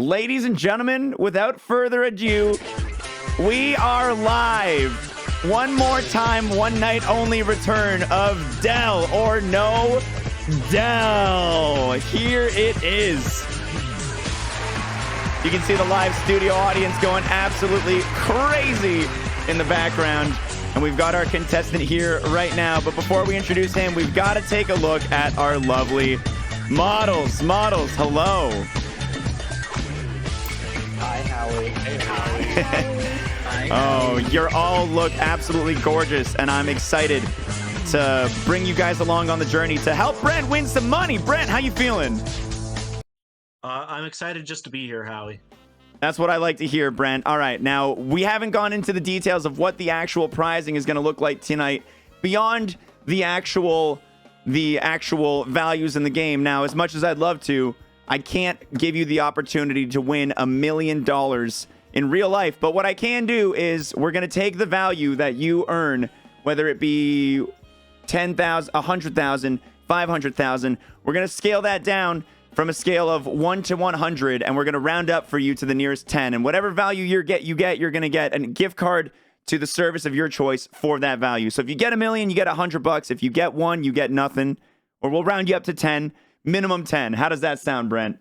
Ladies and gentlemen, without further ado, we are live. One more time, one night only return of Dell or No Dell. Here it is. You can see the live studio audience going absolutely crazy in the background. And we've got our contestant here right now. But before we introduce him, we've got to take a look at our lovely models. Models, hello. Hi, Howie. Hey, Howie. Hi, Oh, you all look absolutely gorgeous. And I'm excited to bring you guys along on the journey to help Brent win some money. Brent, how you feeling? I'm excited just to be here, Howie. That's what I like to hear, Brent. All right, now we haven't gone into the details of what the actual prizing is going to look like tonight beyond the actual values in the game. Now, as much as I'd love to, I can't give you the opportunity to win $1 million in real life. But what I can do is we're going to take the value that you earn, whether it be 10,000, 100,000, 500,000. We're going to scale that down from a scale of 1 to 100, and we're going to round up for you to the nearest 10. And whatever value you're going to get a gift card to the service of your choice for that value. So if you get $1 million, you get $100. If you get 1, you get nothing. Or we'll round you up to 10, minimum 10. How does that sound, Brent?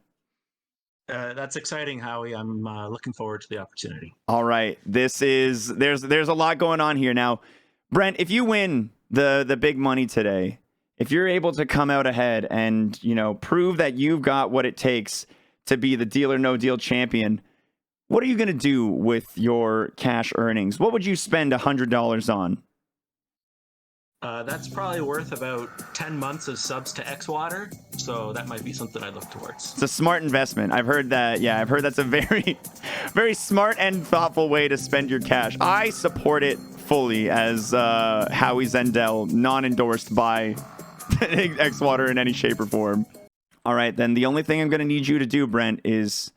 That's exciting, Howie. I'm looking forward to the opportunity. All right. There's a lot going on here. Now, Brent, if you win the big money today, if you're able to come out ahead and, prove that you've got what it takes to be the Deal or No Deal champion, what are you going to do with your cash earnings? What would you spend $100 on? That's probably worth about 10 months of subs to xwater, so that might be something I look towards. It's a smart investment. I've heard that. Yeah, I've heard that's a very, very smart and thoughtful way to spend your cash. I support it fully as Howie Zendel, non-endorsed by xwater in any shape or form. All right, then the only thing I'm going to need you to do, Brent, is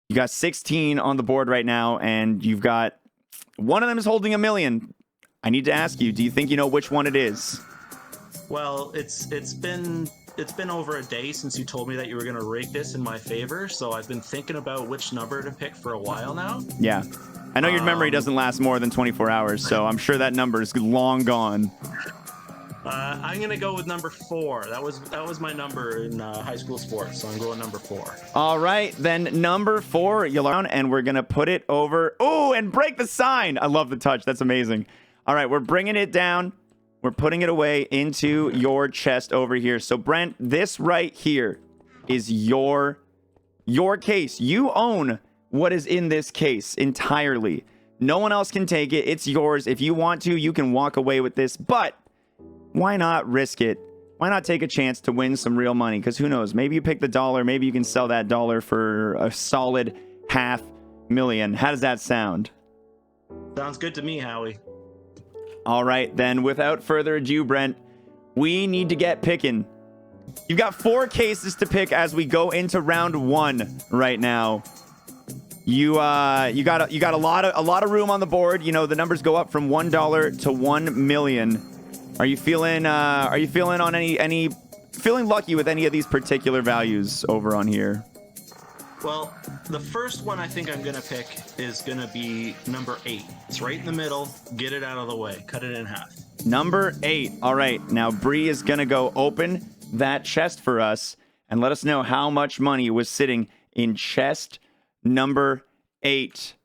you got 16 on the board right now, and you've got one of them is holding $1 million. I need to ask you, do you think you know which one it is? Well, it's been over a day since you told me that you were going to rate this in my favor, so I've been thinking about which number to pick for a while now. Yeah. I know your memory doesn't last more than 24 hours, so I'm sure that number is long gone. I'm gonna go with number 4. That was my number in high school sports, so I'm going number 4. All right, then number 4, and we're gonna put it over. Oh, and break the sign! I love the touch. That's amazing. All right, we're bringing it down. We're putting it away into your chest over here. So Brent, this right here is your case. You own what is in this case entirely. No one else can take it. It's yours. If you want to, you can walk away with this, but why not risk it? Why not take a chance to win some real money? Because who knows? Maybe you pick the dollar. Maybe you can sell that dollar for a solid $500,000. How does that sound? Sounds good to me, Howie. All right, then without further ado, Brent, we need to get picking. You've got 4 cases to pick as we go into round 1 right now. You got a lot of room on the board. The numbers go up from $1 to $1 million. Are you feeling feeling lucky with any of these particular values over on here? Well, the first one I think I'm going to pick is going to be number 8. It's right in the middle. Get it out of the way. Cut it in half. Number 8. All right. Now, Bree is going to go open that chest for us and let us know how much money was sitting in chest number 8.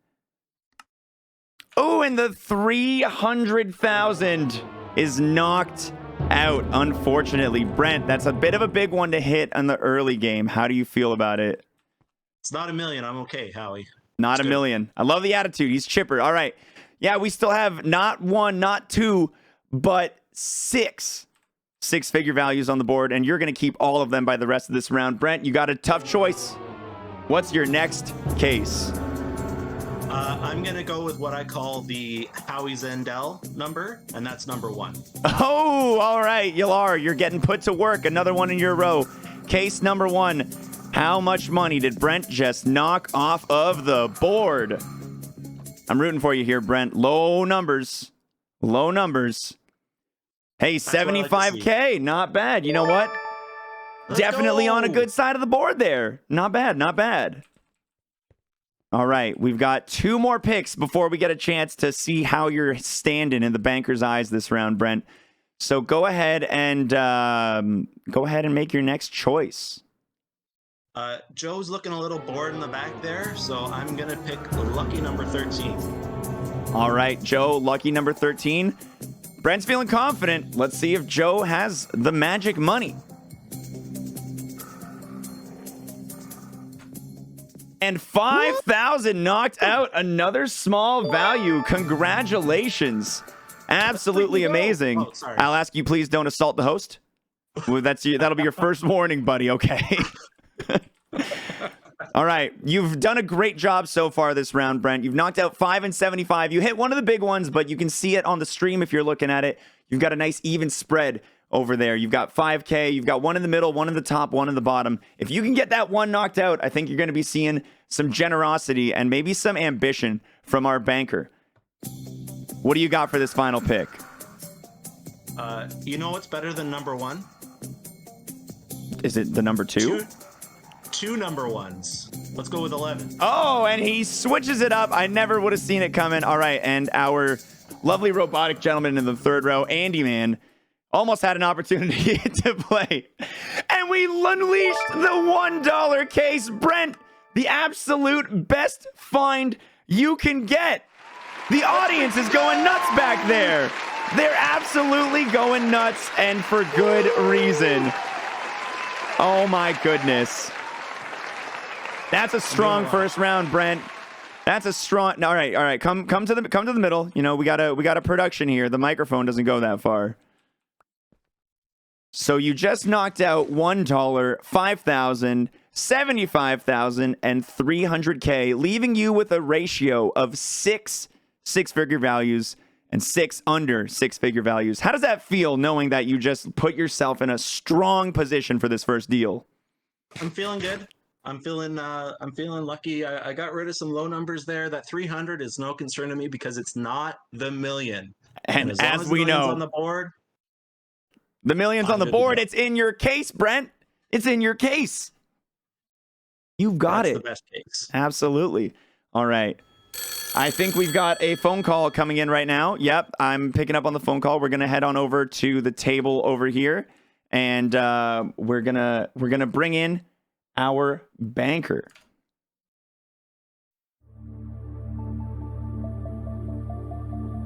Oh, and the 300,000 is knocked out, unfortunately. Brent, that's a bit of a big one to hit in the early game. How do you feel about it? It's not $1 million. I'm okay, Howie. Not $1 million. I love the attitude. He's chipper. All right. Yeah, we still have not 1, not 2, but 6 six-figure values on the board, and you're going to keep all of them by the rest of this round. Brent, you got a tough choice. What's your next case? I'm going to go with what I call the Howie Zendel number, and that's number 1. Oh, all right. You're getting put to work. Another one in your row. Case number 1. How much money did Brent just knock off of the board? I'm rooting for you here, Brent. Low numbers. Low numbers. Hey, 75K. Not bad. You know what? Definitely on a good side of the board there. Not bad. Not bad. All right, we've got 2 more picks before we get a chance to see how you're standing in the banker's eyes this round, Brent. So go ahead and make your next choice. Joe's looking a little bored in the back there, so I'm gonna pick lucky number 13. All right, Joe, lucky number 13. Brent's feeling confident. Let's see if Joe has the magic money. And 5,000 knocked out another small value. Congratulations. Absolutely amazing. Oh, sorry. I'll ask you, please don't assault the host. Well, that'll be your first warning, buddy, okay? All right. You've done a great job so far this round, Brent. You've knocked out 5 and 75. You hit one of the big ones, but you can see it on the stream if you're looking at it. You've got a nice even spread over there. You've got 5K. You've got one in the middle, one in the top, one in the bottom. If you can get that one knocked out, I think you're going to be seeing some generosity and maybe some ambition from our banker. What do you got for this final pick? You know what's better than number 1? Is it the number 2? Two number 1s. Let's go with 11. Oh, and he switches it up. I never would have seen it coming. All right, and our lovely robotic gentleman in the third row, Andy Man, almost had an opportunity to play. And we unleashed the $1 case. Brent, the absolute best find you can get. The audience is going nuts back there. They're absolutely going nuts, and for good reason. Oh my goodness. That's a strong first round, Brent. That's a strong. All right. Come to the middle. You know, we got a production here. The microphone doesn't go that far. So you just knocked out $1, 5,000, 75,000, and 300K, leaving you with a ratio of 6 six-figure values and 6 under six-figure values. How does that feel, knowing that you just put yourself in a strong position for this first deal? I'm feeling good. I'm feeling lucky. I got rid of some low numbers there. That 300 is no concern to me because it's not the million. And as we know, on the board, the million's on the board. It's in your case, Brent. It's in your case. You've got it. That's the best case. Absolutely. All right. I think we've got a phone call coming in right now. Yep, I'm picking up on the phone call. We're gonna head on over to the table over here, and we're gonna bring in our banker.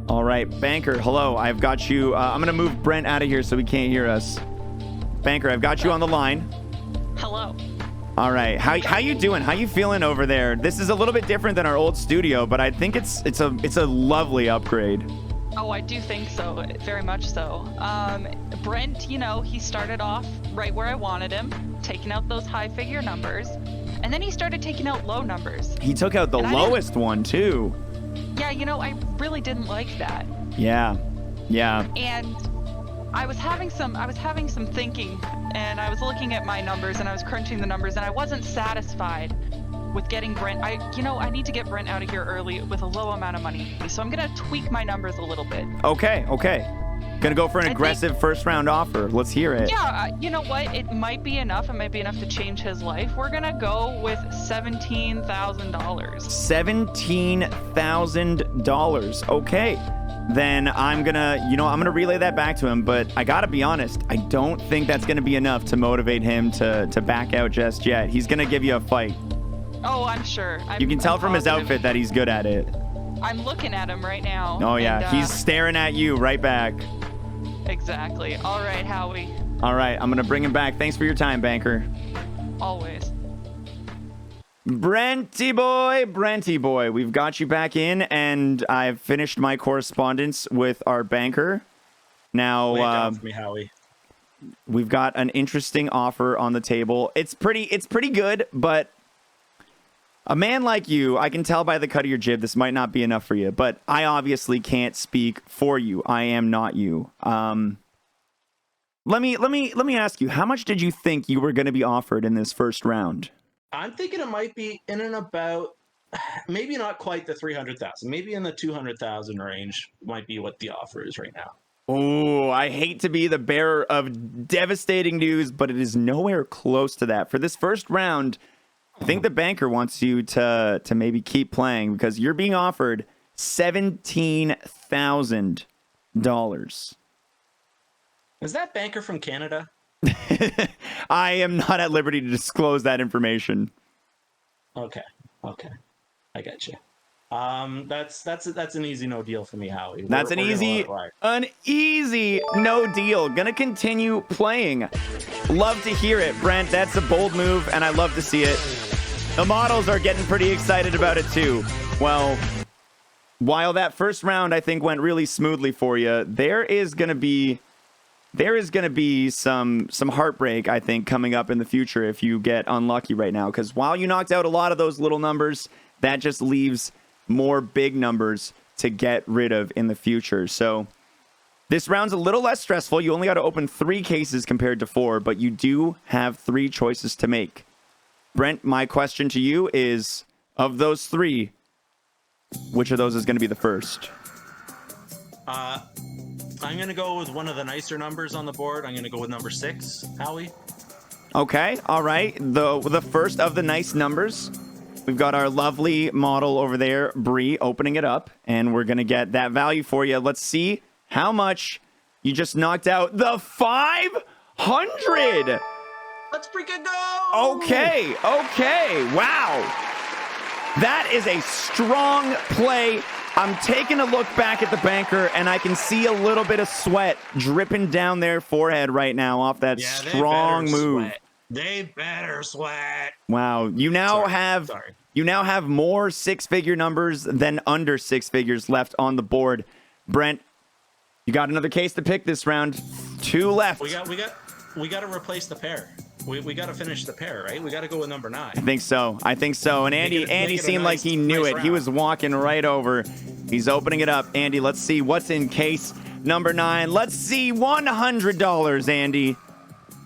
All right, banker. Hello, I've got you. I'm gonna move Brent out of here so he can't hear us. Banker, I've got you on the line. Hello. All right, how you doing? How you feeling over there? This is a little bit different than our old studio, but I think it's a lovely upgrade. Oh, I do think so, very much so. Brent, you know, he started off right where I wanted him, taking out those high figure numbers, and then he started taking out low numbers. He took out the lowest one too. Yeah, you know, I really didn't like that. Yeah. And I was having some thinking, and I was looking at my numbers, and I was crunching the numbers, and I wasn't satisfied with getting Brent. I need to get Brent out of here early with a low amount of money, so I'm gonna tweak my numbers a little bit. Okay. Gonna go for an aggressive first round offer. Let's hear it. Yeah, you know what? It might be enough. It might be enough to change his life. We're gonna go with $17,000. $17,000. Okay. Then I'm gonna relay that back to him, but I gotta be honest, I don't think that's gonna be enough to motivate him to back out just yet. He's gonna give you a fight. Oh, I'm sure. You can tell from his outfit that he's good at it. I'm looking at him right now. Oh yeah, he's staring at you right back. Exactly. All right, Howie. All right, I'm gonna bring him back. Thanks for your time, banker. Always. Brenty boy, we've got you back in, and I've finished my correspondence with our banker. Now, Lay it down for me, Howie. We've got an interesting offer on the table. It's pretty good, but a man like you, I can tell by the cut of your jib, this might not be enough for you, but I obviously can't speak for you. I am not you. Let me ask you, how much did you think you were going to be offered in this first round? I'm thinking it might be in and about, maybe not quite the 300,000, maybe in the 200,000 range might be what the offer is right now. Oh, I hate to be the bearer of devastating news, but it is nowhere close to that. For this first round, I think the banker wants you to maybe keep playing because you're being offered $17,000. Is that banker from Canada? I am not at liberty to disclose that information. Okay, I got you. That's an easy no deal for me, Howie. That's an easy no deal. Gonna continue playing. Love to hear it, Brent. That's a bold move, and I love to see it. The models are getting pretty excited about it too. Well, while that first round I think went really smoothly for you, there is gonna be some heartbreak, I think, coming up in the future if you get unlucky right now. Because while you knocked out a lot of those little numbers, that just leaves more big numbers to get rid of in the future. So this round's a little less stressful. You only got to open 3 cases compared to 4, but you do have 3 choices to make. Brent, my question to you is, of those 3, which of those is going to be the first? I'm going to go with one of the nicer numbers on the board. I'm going to go with number 6, Howie. Okay, all right. The first of the nice numbers. We've got our lovely model over there, Bree, opening it up, and we're going to get that value for you. Let's see how much you just knocked out. The 500! Let's freaking go! Okay, wow. That is a strong play. I'm taking a look back at the banker, and I can see a little bit of sweat dripping down their forehead right now off that strong move. Sweat. They better sweat. Wow, you now have more 6-figure numbers than under 6 figures left on the board. Brent, you got another case to pick this round. 2 left. We got to replace the pair. We got to finish the pair, right? We got to go with number 9. I think so. And Andy seemed like he knew it. He was walking right over. He's opening it up. Andy, let's see what's in case number 9. Let's see $100, Andy.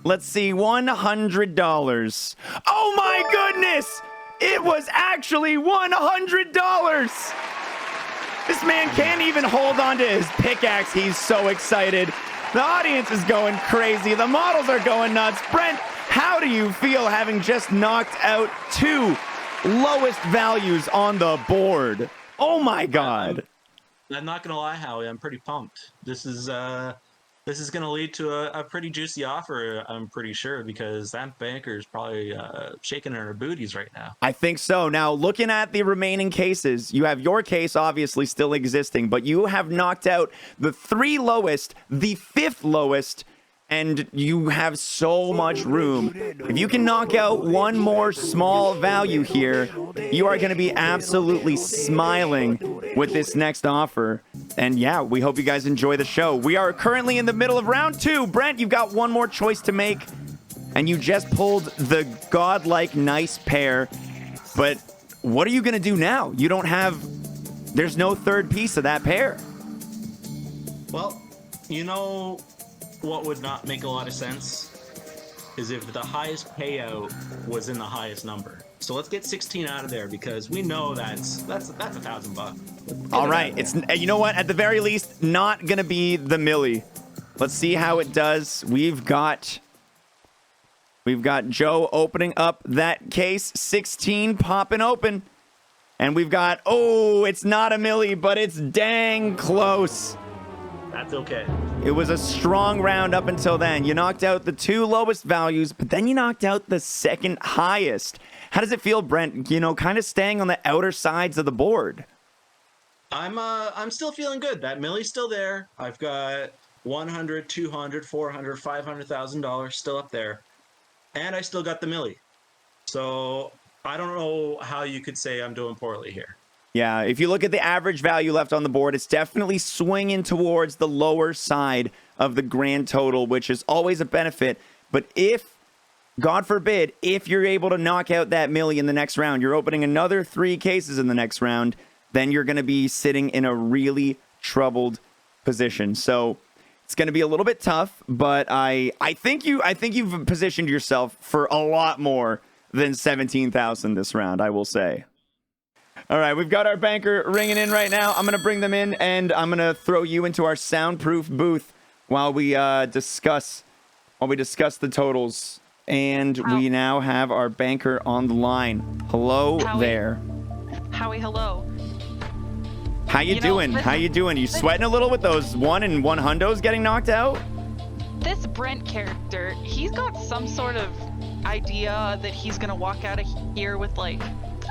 Let's see $100. Oh my goodness! It was actually $100. This man can't even hold on to his pickaxe. He's so excited. The audience is going crazy. The models are going nuts. Brent, how do you feel having just knocked out 2 lowest values on the board? Oh my God. I'm not going to lie, Howie. I'm pretty pumped. This is going to lead to a pretty juicy offer, I'm pretty sure, because that banker is probably shaking in her booties right now. I think so. Now, looking at the remaining cases, you have your case obviously still existing, but you have knocked out the 3 lowest, the 5th lowest, and you have so much room. If you can knock out one more small value here, you are going to be absolutely smiling with this next offer. And yeah, we hope you guys enjoy the show. We are currently in the middle of round 2. Brent, you've got one more choice to make, and you just pulled the godlike nice pair. But what are you going to do now? You don't have... There's no third piece of that pair. Well, you know what would not make a lot of sense is if the highest payout was in the highest number. So let's get 16 out of there because we know that's $1,000. All right, it's, you know what? At the very least, not gonna be the milli. Let's see how it does. We've got Joe opening up that case. 16 popping open, and we've got, oh, it's not a milli, but it's dang close. That's okay. It was a strong round up until then. You knocked out the 2 lowest values, but then you knocked out the 2nd highest. How does it feel, Brent? You know, kind of staying on the outer sides of the board. I'm still feeling good. That milli's still there. I've got 100, 200, 400, $500,000 still up there, and I still got the milli. So I don't know how you could say I'm doing poorly here. Yeah, if you look at the average value left on the board, it's definitely swinging towards the lower side of the grand total, which is always a benefit. But if, God forbid, if you're able to knock out that milli in the next round, you're opening another 3 cases in the next round, then you're going to be sitting in a really troubled position. So it's going to be a little bit tough, but I think you've positioned yourself for a lot more than 17,000 this round, I will say. All right, we've got our banker ringing in right now. I'm going to bring them in, and I'm going to throw you into our soundproof booth while we discuss the totals And we now have our banker on the line. Hello Howie. there. Howie, hello. How you doing? How you doing? You sweating a little with those 1 and 1 hundos getting knocked out? This Brent character, he's got some sort of idea that he's gonna walk out of here with like,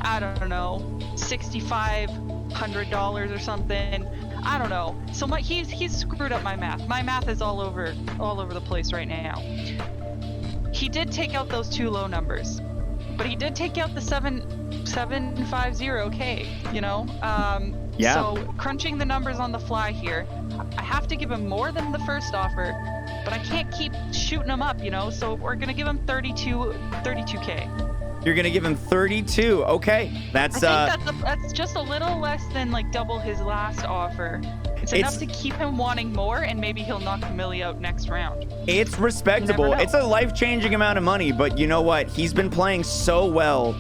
I don't know, $6,500 or something. I don't know. So he's screwed up my math. My math is all over the place right now. He did take out those 2 low numbers, but he did take out the 750K. You know. Yeah. So crunching the numbers on the fly here, I have to give him more than the first offer, but I can't keep shooting him up, you know. So we're gonna give him 32K. You're gonna give him 32. Okay, that's that's just a little less than like double his last offer. It's enough to keep him wanting more, and maybe he'll knock Millie out next round. It's respectable. It's a life-changing amount of money, but you know what? He's been playing so well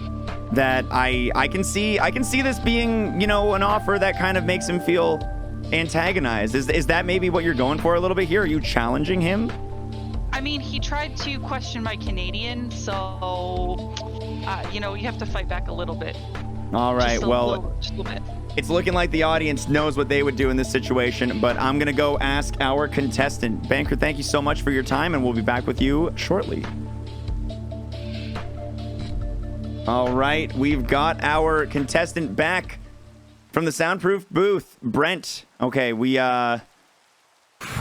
that I can see this being, you know, an offer that kind of makes him feel antagonized. Is that maybe what you're going for a little bit here? Are you challenging him? I mean, he tried to question my Canadian, so you know, you have to fight back a little bit. All right, just a little bit. It's looking like the audience knows what they would do in this situation, but I'm going to go ask our contestant. Banker, thank you so much for your time, and we'll be back with you shortly. All right, we've got our contestant back from the soundproof booth. Brent, okay,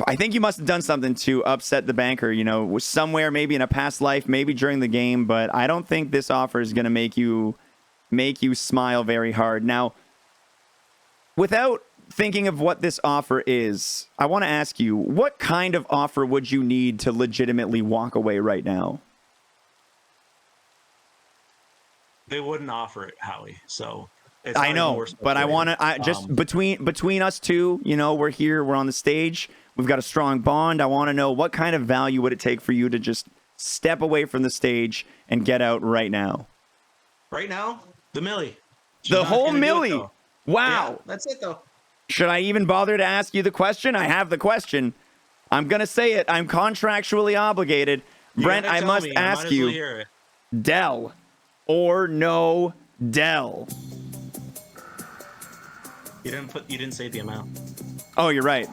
I think you must have done something to upset the banker, you know, somewhere, maybe in a past life, maybe during the game, but I don't think this offer is going to make you smile very hard. Now, without thinking of what this offer is, I want to ask you, what kind of offer would you need to legitimately walk away right now? They wouldn't offer it, Howie. So I know, but I want to just between us two, you know, we're here, we're on the stage, we've got a strong bond. I want to know, what kind of value would it take for you to just step away from the stage and get out right now? Right now, the Millie. The whole Millie. Wow. Yeah, that's it, though. Should I even bother to ask you the question? I have the question. I'm going to say it. I'm contractually obligated. Brent, I must ask you, Dell or no Dell? You didn't say the amount. Oh, you're right.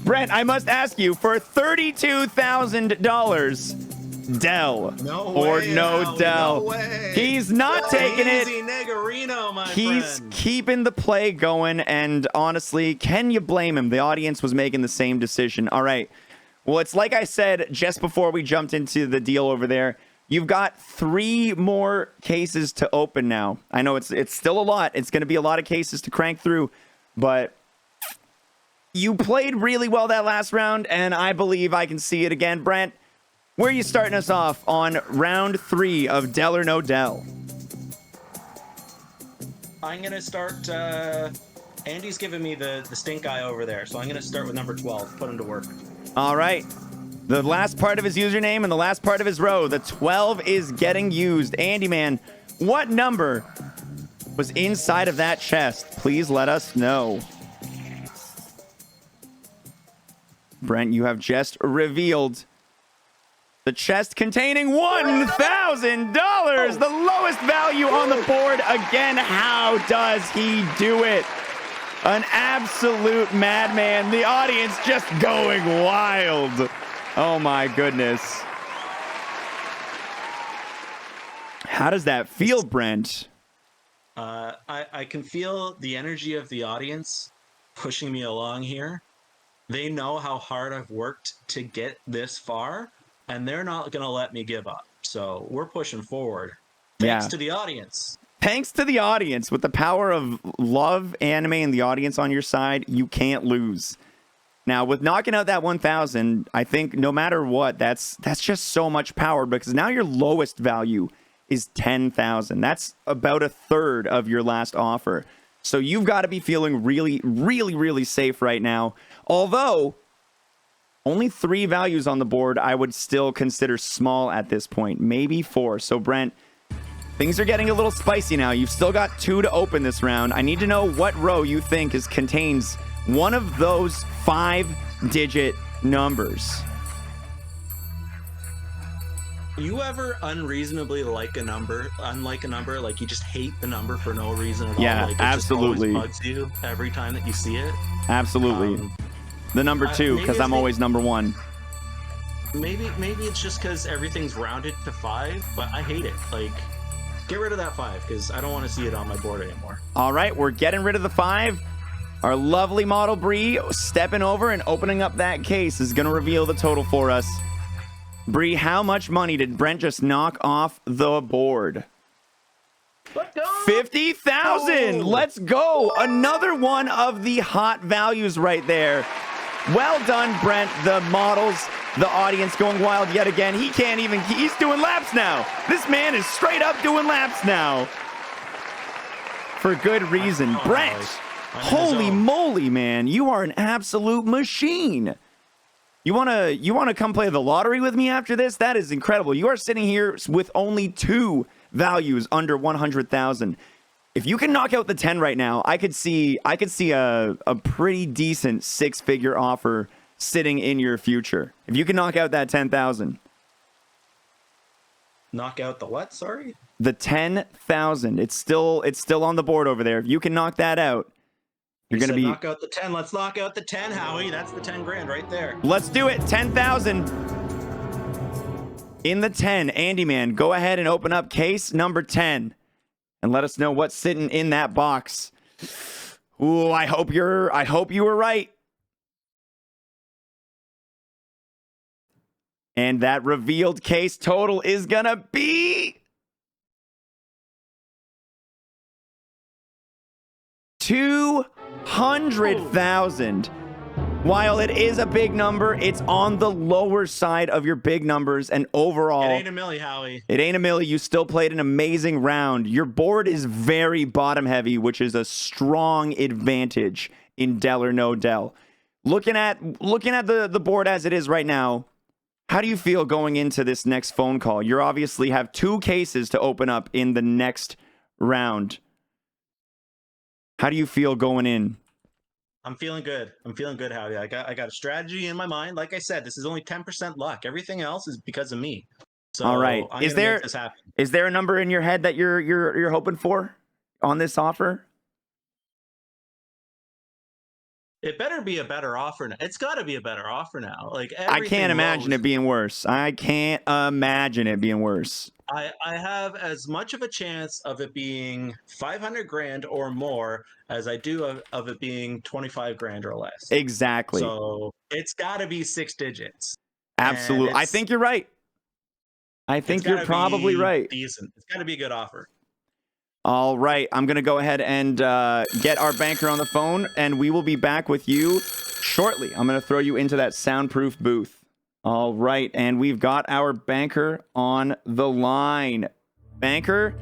Brent, I must ask you, for $32,000, Dell or no Dell? No way. He's not taking it. Negarino, my He's friend. keeping the play going, and honestly, can you blame him? The audience was making the same decision. All right. Well, it's like I said just before we jumped into the deal over there. You've got 3 more cases to open now. I know it's still a lot. It's going to be a lot of cases to crank through, but you played really well that last round, and I believe I can see it again. Brent, where are you starting us off on round 3 of Dell or no Dell? I'm going to start... Andy's giving me the stink eye over there, so I'm going to start with number 12. Put him to work. All right. The last part of his username and the last part of his row. The 12 is getting used. Andy, man, what number was inside of that chest? Please let us know. Brent, you have just revealed the chest containing $1,000. The lowest value on the board. Again, how does he do it? An absolute madman. The audience just going wild. Oh my goodness. How does that feel, Brent? I can feel the energy of the audience pushing me along here. They know how hard I've worked to get this far, and they're not going to let me give up. So we're pushing forward. Thanks to the audience. Thanks to the audience. With the power of love, anime, and the audience on your side, you can't lose. Now, with knocking out that 1,000, I think no matter what, that's just so much power, because now your lowest value is 10,000. That's about a third of your last offer. So you've got to be feeling really, really, really safe right now. Although only 3 values on the board, I would still consider small at this point, maybe 4. So Brent, things are getting a little spicy now. You've still got 2 to open this round. I need to know what row you think contains one of those 5-digit numbers. You ever unreasonably unlike a number, like you just hate the number for no reason at Yeah, all? Like it absolutely. just always bugs you every time that you see it. Absolutely. The number 2, because I'm always number 1. Maybe it's just because everything's rounded to 5, but I hate it. Like, get rid of that 5 because I don't want to see it on my board anymore. All right, we're getting rid of the 5. Our lovely model Bree stepping over and opening up that case is going to reveal the total for us. Bree, how much money did Brent just knock off the board? Let's go! 50,000. Let's go. Another one of the hot values right there. Well done, Brent. The models, the audience going wild yet again. He's doing laps now. This man is straight up doing laps now. For good reason. Brent, holy moly, man. You are an absolute machine. You wanna come play the lottery with me after this? That is incredible. You are sitting here with only 2 values under 100,000. If you can knock out the 10 right now, I could see a pretty decent 6-figure offer sitting in your future. If you can knock out that 10,000. Knock out the what? Sorry? The 10,000. It's still on the board over there. If you can knock that out, you're going to be... knock out the 10. Let's knock out the 10, Howie. That's the 10 grand right there. Let's do it. 10,000. In the 10, Andy Man, go ahead and open up case number 10 and let us know what's sitting in that box. Ooh, I hope you were right. And that revealed case total is going to be 200,000. While it is a big number, it's on the lower side of your big numbers, and overall... It ain't a milli, Howie. It ain't a milli. You still played an amazing round. Your board is very bottom-heavy, which is a strong advantage in Dell or No Dell. Looking at the board as it is right now, how do you feel going into this next phone call? You obviously have 2 cases to open up in the next round. How do you feel going in? I'm feeling good. Howie. I got a strategy in my mind. Like I said, this is only 10% luck. Everything else is because of me. So all right. I'm gonna make this happen. Is there a number in your head that you're hoping for on this offer? It better be a better offer now. It's got to be a better offer now. Like I can't imagine it being worse. I can't imagine it being worse. I have as much of a chance of it being 500 grand or more as I do of it being 25 grand or less. Exactly. So it's got to be 6 digits. Absolutely. I think you're right. I think you're probably right. Decent. It's got to be a good offer. All right. I'm going to go ahead and get our banker on the phone, and we will be back with you shortly. I'm going to throw you into that soundproof booth. All right. And we've got our banker on the line. Banker,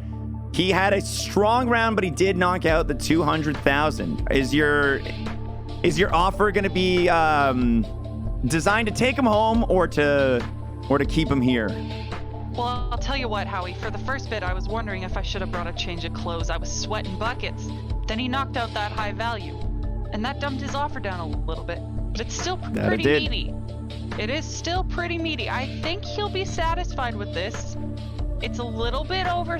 he had a strong round, but he did knock out the 200,000. Is your offer going to be designed to take him home or to keep him here? Well, I'll tell you what, Howie. For the first bit, I was wondering if I should have brought a change of clothes. I was sweating buckets. Then he knocked out that high value. And that dumped his offer down a little bit. But it's still pretty meaty. It is still pretty meaty. I think he'll be satisfied with this. It's a little bit over,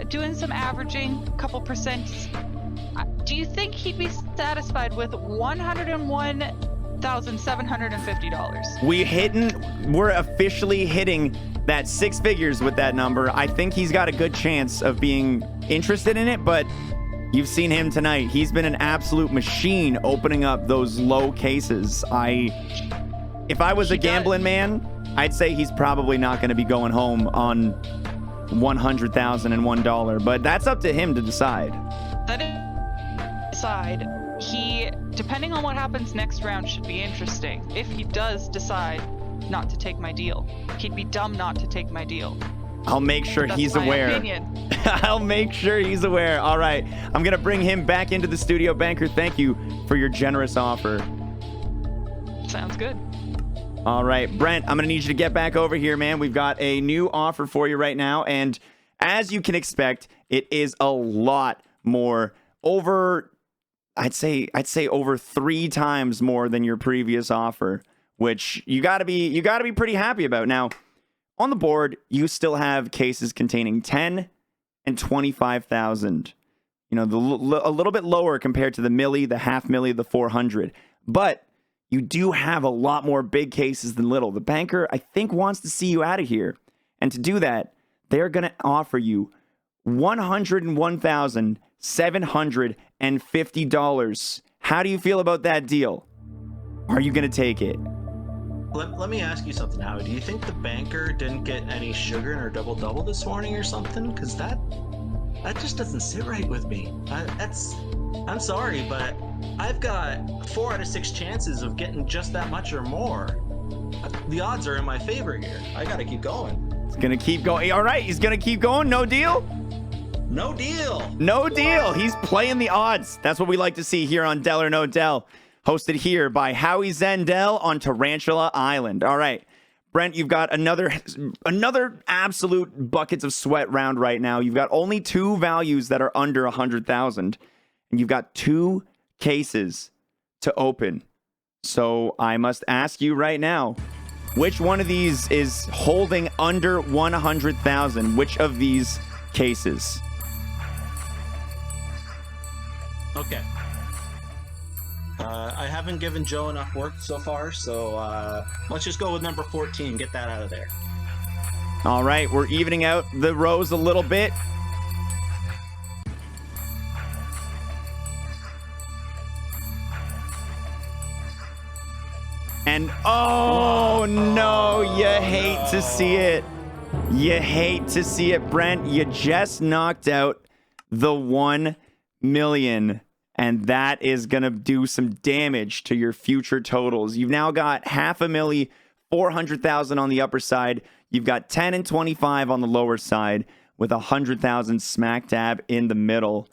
doing some averaging, a couple percent. Do you think he'd be satisfied with $101,750? We're officially hitting that 6 figures with that number. I think he's got a good chance of being interested in it, but you've seen him tonight. He's been an absolute machine opening up those low cases. If I was a gambling man, I'd say he's probably not going to be going home on $100,001, but that's up to him to decide. That is decide. He, depending on what happens next round, should be interesting. If he does decide not to take my deal, he'd be dumb not to take my deal. I'll make sure he's aware. Opinion. I'll make sure he's aware. All right. I'm going to bring him back into the studio. Banker, thank you for your generous offer. Sounds good. All right, Brent, I'm going to need you to get back over here, man. We've got a new offer for you right now. And as you can expect, it is a lot more I'd say over 3 times more than your previous offer, which you got to be pretty happy about. Now, on the board, you still have cases containing 10 and 25,000. You know, a little bit lower compared to the milli, the half milli, the 400. But you do have a lot more big cases than little. The banker, I think, wants to see you out of here. And to do that, they're going to offer you $101,750. How do you feel about that deal? Are you going to take it? Let me ask you something, Howie. Do you think the banker didn't get any sugar in her double-double this morning or something? Because that just doesn't sit right with me. I'm sorry, but I've got 4 out of 6 chances of getting just that much or more. The odds are in my favor here. I got to keep going. It's going to keep going. All right, he's going to keep going. No deal? No deal. No deal. He's playing the odds. That's what we like to see here on Dell or No Dell. Hosted here by Howie Zendel on Tarantula Island. All right, Brent, you've got another absolute buckets of sweat round right now. You've got only 2 values that are under 100,000, and you've got 2 cases to open. So I must ask you right now, which one of these is holding under 100,000? Which of these cases? Okay. I haven't given Joe enough work so far, so let's just go with number 14. Get that out of there. All right, we're evening out the rows a little bit. And oh no, you hate to see it. You hate to see it, Brent. You just knocked out the 1 million. And that is going to do some damage to your future totals. You've now got half a milli, 400,000 on the upper side. You've got 10 and 25 on the lower side with 100,000 smack dab in the middle.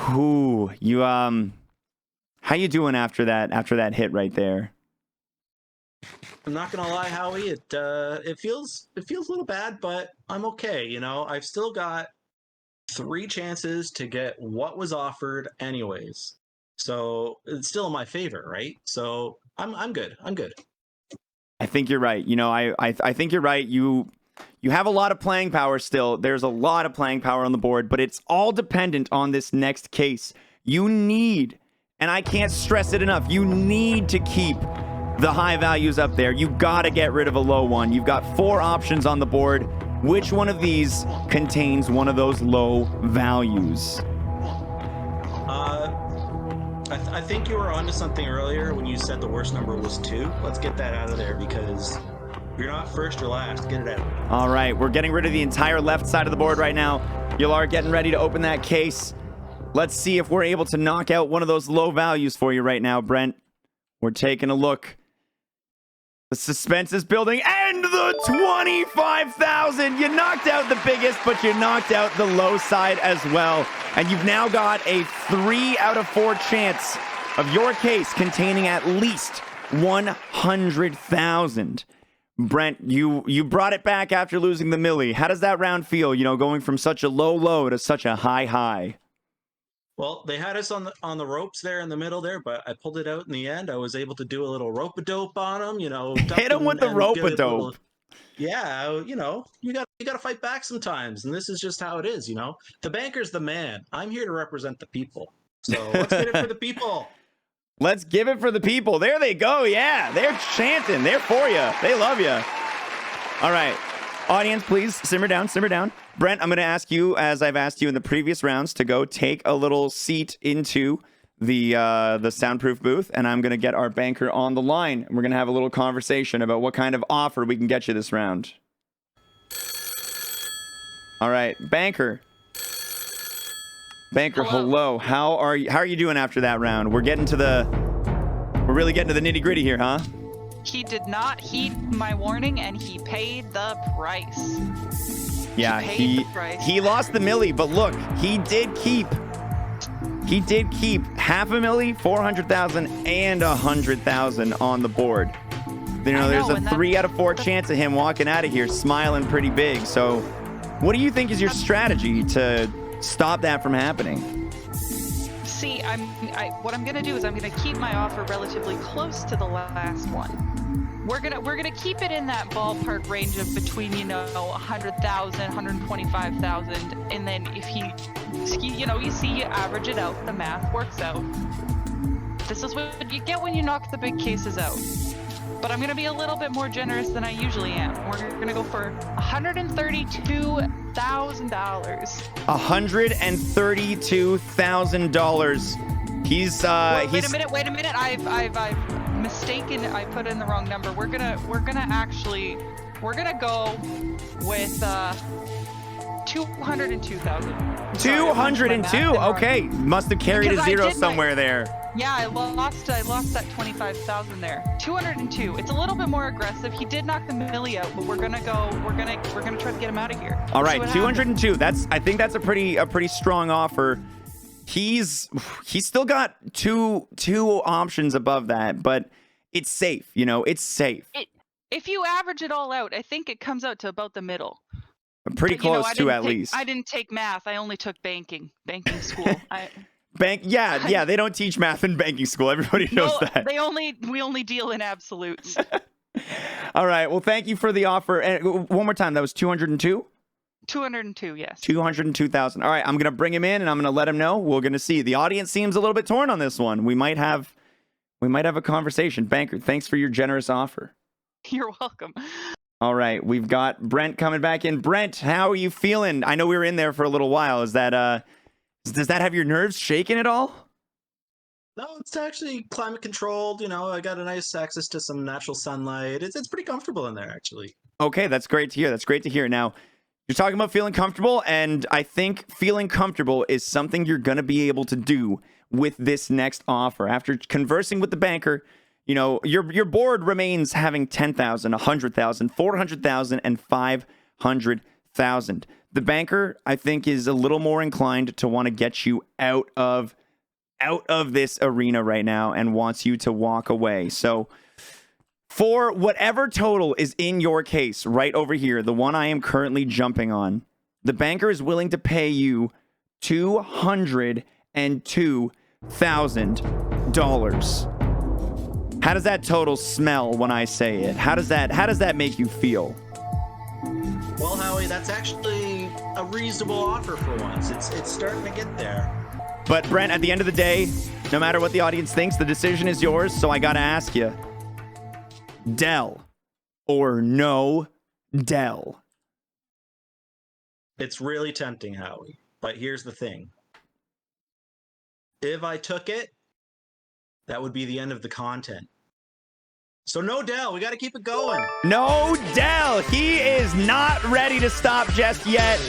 Whew, you how you doing after that hit right there? I'm not gonna lie, Howie. It feels a little bad, but I'm okay. You know, I've still got 3 chances to get what was offered anyways. So it's still in my favor, right? So I'm good. I'm good. I think you're right. You know, I think you're right. You have a lot of playing power still. There's a lot of playing power on the board, but it's all dependent on this next case. You need, and I can't stress it enough, you need to keep the high values up there. You got to get rid of a low one. You've got 4 options on the board. Which one of these contains one of those low values? I think you were onto something earlier when you said the worst number was 2. Let's get that out of there because you're not first or last. Get it out. All right, we're getting rid of the entire left side of the board right now. You are getting ready to open that case. Let's see if we're able to knock out one of those low values for you right now, Brent. We're taking a look. The suspense is building, and the 25,000. You knocked out the biggest, but you knocked out the low side as well. And you've now got a 3 out of 4 chance of your case containing at least 100,000. Brent, you brought it back after losing the milli. How does that round feel, you know, going from such a low to such a high? Well, they had us on the ropes there in the middle there, but I pulled it out in the end. I was able to do a little rope-a-dope on them, you know. Hit him with the rope-a-dope. Yeah, you know, you got to fight back sometimes, and this is just how it is, you know. The banker's the man. I'm here to represent the people. So let's get it for the people. Let's give it for the people. There they go. Yeah, they're chanting. They're for you. They love you. All right. Audience, please simmer down, simmer down. Brent, I'm going to ask you, as I've asked you in the previous rounds, to go take a little seat into the soundproof booth, and I'm going to get our banker on the line, and we're going to have a little conversation about what kind of offer we can get you this round. All right, banker. Banker, hello. How are you doing after that round? We're really getting to the nitty-gritty here, huh? He did not heed my warning, and he paid the price. Yeah, he lost the milli, but look, he did keep half a milli, 400,000, and 100,000 on the board. You know, there's a 3 out of 4 chance of him walking out of here smiling pretty big. So, what do you think is your strategy to stop that from happening? See, what I'm gonna do is I'm gonna keep my offer relatively close to the last one. we're gonna keep it in that ballpark range of between 100,000, 125,000, and then if you see you average it out, the math works out. This is what you get when you knock the big cases out. But I'm gonna be a little bit more generous than I usually am. We're gonna go for $132,000. $132,000. He's Wait a minute. I've mistaken. I put in the wrong number. We're gonna go with 202,000. 202. Okay, must have carried a zero somewhere there. Yeah, I lost that 25,000 there. 202. It's a little bit more aggressive. He did knock the milli out, but we're gonna try to get him out of here. All right, 202. I think that's a pretty strong offer. He's still got two options above that, but it's safe. It's safe. If you average it all out, I think it comes out to about the middle. Pretty close to at least. I didn't take math. I only took banking school. Yeah, they don't teach math in banking school. Everybody knows that. We only deal in absolutes. All right. Well, thank you for the offer. And one more time, that was 202? 202, yes. 202,000. All right, I'm going to bring him in and I'm going to let him know. We're going to see. The audience seems a little bit torn on this one. We might have a conversation. Banker, thanks for your generous offer. You're welcome. All right, we've got Brent coming back in. Brent, how are you feeling? I know we were in there for a little while. Does that have your nerves shaking at all? No, it's actually climate controlled. I got a nice access to some natural sunlight. It's pretty comfortable in there, actually. Okay, that's great to hear. Now, you're talking about feeling comfortable, and I think feeling comfortable is something you're going to be able to do with this next offer. After conversing with the banker, your board remains having 10,000, 100,000, 400,000, and 500,000. The banker, I think, is a little more inclined to want to get you out of this arena right now and wants you to walk away. So for whatever total is in your case right over here, the one I am currently jumping on, the banker is willing to pay you $202,000. How does that total smell when I say it? How does that make you feel? Well, Howie, that's actually a reasonable offer for once. It's starting to get there. But Brent, at the end of the day, no matter what the audience thinks, the decision is yours. So I got to ask you, Dell or no Dell? It's really tempting, Howie. But here's the thing. If I took it, that would be the end of the content. So no Dell, we got to keep it going. No Dell. He is not ready to stop just yet,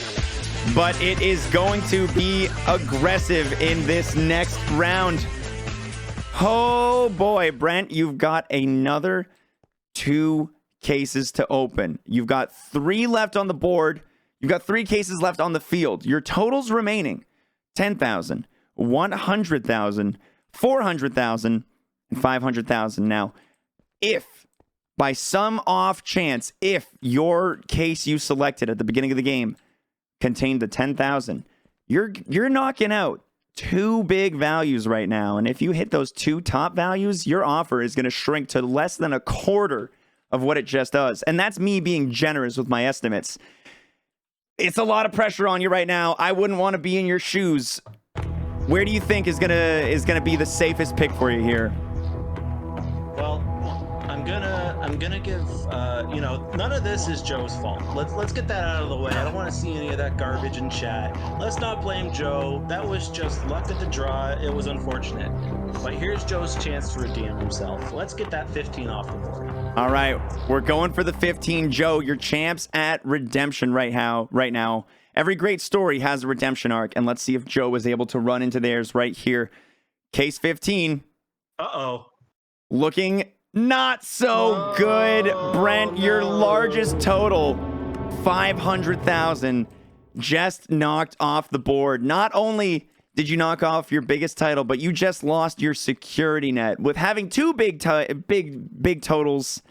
but it is going to be aggressive in this next round. Oh boy, Brent, you've got another 2 cases to open. You've got 3 left on the board. You've got 3 cases left on the field. Your totals remaining: 10,000, 100,000, 400,000, and 500,000. Now, if by some off chance, if your case you selected at the beginning of the game contained the 10,000, you're knocking out 2 big values right now. And if you hit those 2 top values, your offer is going to shrink to less than a quarter of what it just does. And that's me being generous with my estimates. It's a lot of pressure on you right now. I wouldn't want to be in your shoes. Where do you think is gonna be the safest pick for you here? Well, I'm gonna give none of this is Joe's fault. Let's get that out of the way. I don't want to see any of that garbage in chat. Let's not blame Joe. That was just luck of the draw. It was unfortunate. But here's Joe's chance to redeem himself. Let's get that 15 off the board. All right, we're going for the 15. Joe, your champs at redemption right now. Every great story has a redemption arc, and let's see if Joe was able to run into theirs right here. Case 15. Uh-oh. Looking not so good. Brent, your largest total, 500,000, just knocked off the board. Not only did you knock off your biggest title, but you just lost your security net. With having 2 big totals,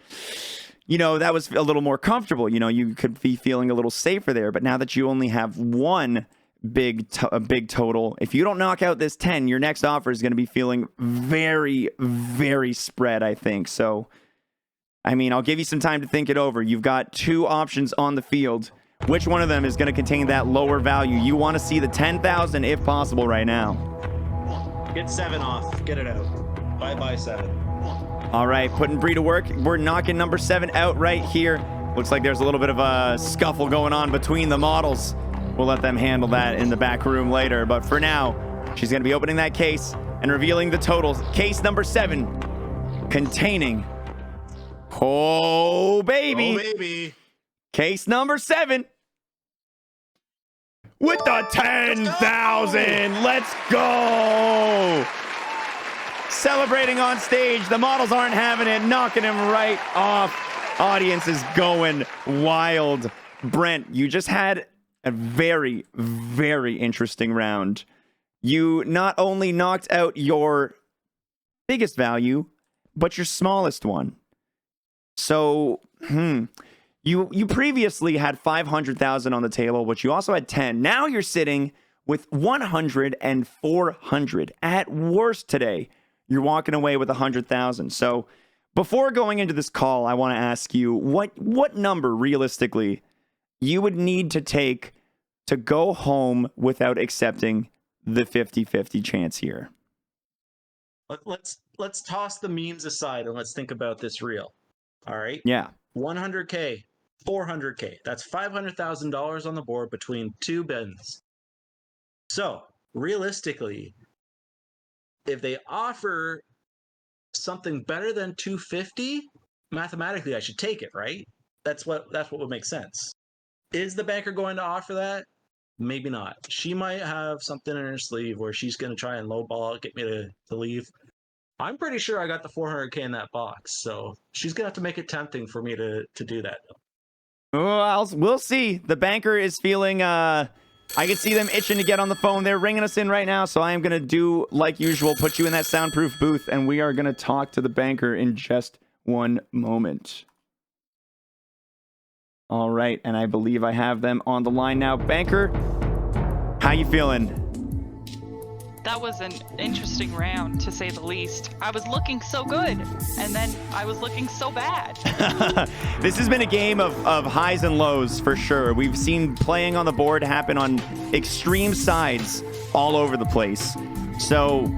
that was a little more comfortable. You could be feeling a little safer there. But now that you only have 1 big total, if you don't knock out this 10, your next offer is going to be feeling very, very spread, I think. So I mean, I'll give you some time to think it over. You've got two options on the field. Which one of them is going to contain that lower value? You want to see the 10,000 if possible right now. Get 7 off. Get it out. Bye-bye 7. All right, putting Bree to work. We're knocking number 7 out right here. Looks like there's a little bit of a scuffle going on between the models. We'll let them handle that in the back room later. But for now, she's going to be opening that case and revealing the totals. Case number 7, containing... Oh, baby. Oh, baby. Case number 7. With the 10,000. Let's go. Celebrating on stage. The models aren't having it. Knocking him right off. Audience is going wild. Brent, you just had a very, very interesting round. You not only knocked out your biggest value, but your smallest one. So, you previously had 500,000 on the table, but you also had 10. Now you're sitting with 100 and 400. At worst today, you're walking away with 100,000. So, before going into this call, I want to ask you what number realistically you would need to take to go home without accepting the 50-50 chance here. Let's toss the memes aside and let's think about this real. All right. Yeah. 100K, 400K. That's $500,000 on the board between two bins. So realistically, if they offer something better than 250, mathematically I should take it, right? That's what would make sense. Is the banker going to offer that? Maybe not. She might have something in her sleeve where she's going to try and lowball, get me to leave. I'm pretty sure I got the 400K in that box, so she's going to have to make it tempting for me to do that. Well, we'll see. The banker is feeling, I can see them itching to get on the phone. They're ringing us in right now, so I am going to do like usual, put you in that soundproof booth, and we are going to talk to the banker in just one moment. All right, and I believe I have them on the line now. Banker, how you feeling? That was an interesting round, to say the least. I was looking so good, and then I was looking so bad. This has been a game of highs and lows for sure. We've seen playing on the board happen on extreme sides all over the place. So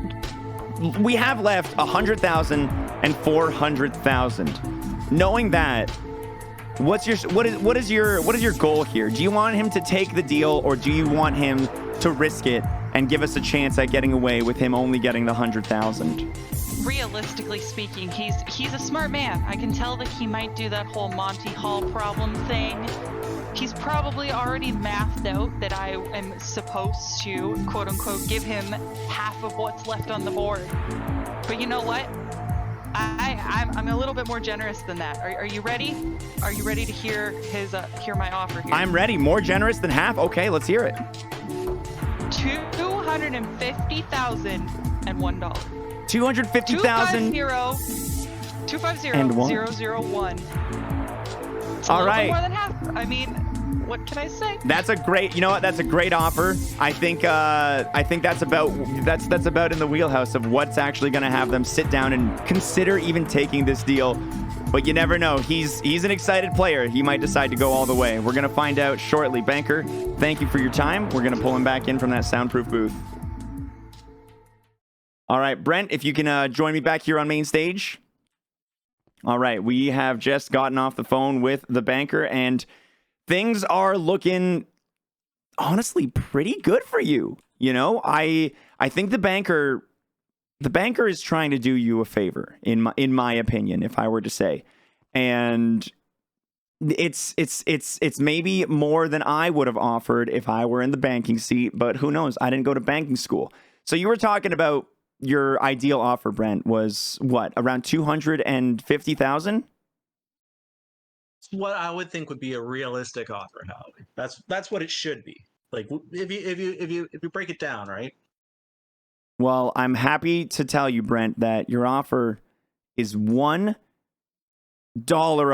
we have left 100,000 and 400,000. Knowing that, what is your goal here? Do you want him to take the deal, or do you want him to risk it and give us a chance at getting away with him only getting the 100,000? Realistically speaking, he's a smart man. I can tell that he might do that whole Monty Hall problem thing. He's probably already mathed out that I am supposed to, quote unquote, give him half of what's left on the board. But you know what? I'm a little bit more generous than that. Are you ready? Are you ready to hear my offer here? I'm ready. More generous than half? Okay, let's hear it. $250,001. 250,000. 250,001. All right. More than half. I mean, what can I say? That's a great. You know what? That's a great offer. I think that's about in the wheelhouse of what's actually going to have them sit down and consider even taking this deal. But you never know. He's an excited player. He might decide to go all the way. We're going to find out shortly. Banker, thank you for your time. We're going to pull him back in from that soundproof booth. All right, Brent, if you can join me back here on main stage. All right, we have just gotten off the phone with the banker, and things are looking honestly pretty good for you. You know, I think the banker is trying to do you a favor, in my opinion, if I were to say. And it's maybe more than I would have offered if I were in the banking seat, but who knows? I didn't go to banking school. So you were talking about your ideal offer, Brent, was what, around 250,000? What I would think would be a realistic offer, Howie. That's what it should be. Like if you break it down, right? Well, I'm happy to tell you, Brent, that your offer is $1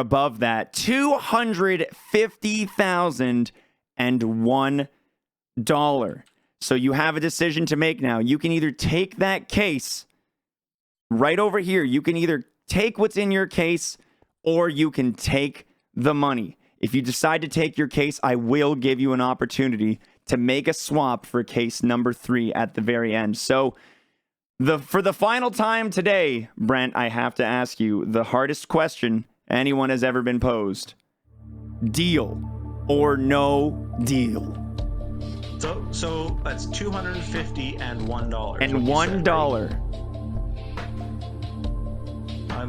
above that. $250,001. So you have a decision to make now. You can either take that case right over here. You can either take what's in your case, or you can take the money. If you decide to take your case, I will give you an opportunity to make a swap for case number 3 at the very end. So for the final time today, Brent, I have to ask you the hardest question anyone has ever been posed. Deal or no deal? So that's $250 and $1. And $1.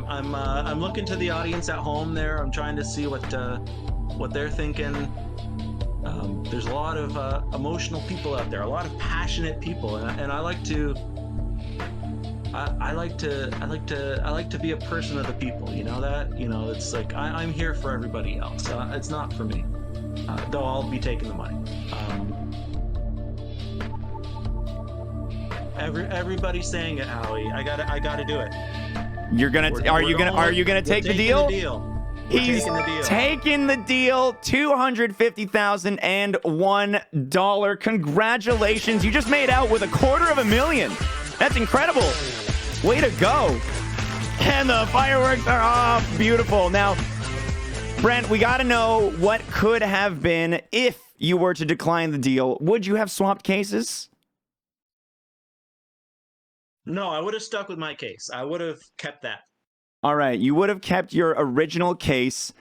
I'm looking to the audience at home there. I'm trying to see what they're thinking. There's a lot of emotional people out there, a lot of passionate people, and I like to be a person of the people. You know that? You know, it's like I'm here for everybody else. It's not for me, though I'll be taking the money. Everybody's saying it, Howie. I gotta do it. Are you gonna take the deal? He's taking the deal. $250,000 and $1. Congratulations. You just made out with $250,000. That's incredible. Way to go. And the fireworks are off. Beautiful. Now, Brent, we got to know what could have been if you were to decline the deal. Would you have swapped cases? No, I would have stuck with my case. I would have kept that. All right, you would have kept your original case,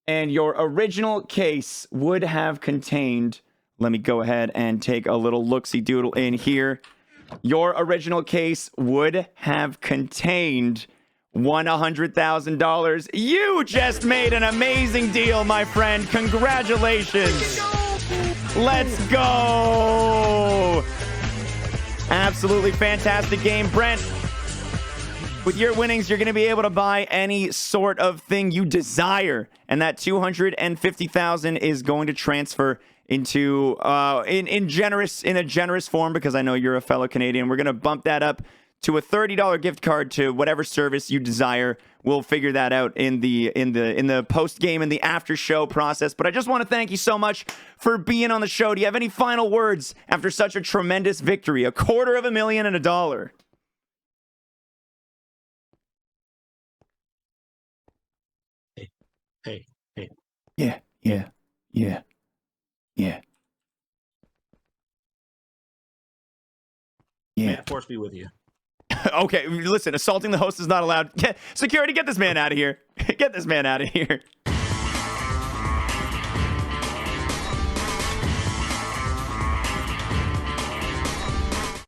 and your original case would have contained, let me go ahead and take a little look-see-doodle in here. Your original case would have contained $100,000. You just made an amazing deal, my friend. Congratulations. Let's go. Absolutely fantastic game. Brent, with your winnings, you're going to be able to buy any sort of thing you desire. And that $250,000 is going to transfer into in a generous form, because I know you're a fellow Canadian. We're going to bump that up to a $30 gift card to whatever service you desire. We'll figure that out in the post game and the after show process. But I just want to thank you so much for being on the show. Do you have any final words after such a tremendous victory? $250,000 and $1. Hey. Yeah. May the force be with you. Okay, listen, assaulting the host is not allowed. Security, get this man out of here. Get this man out of here.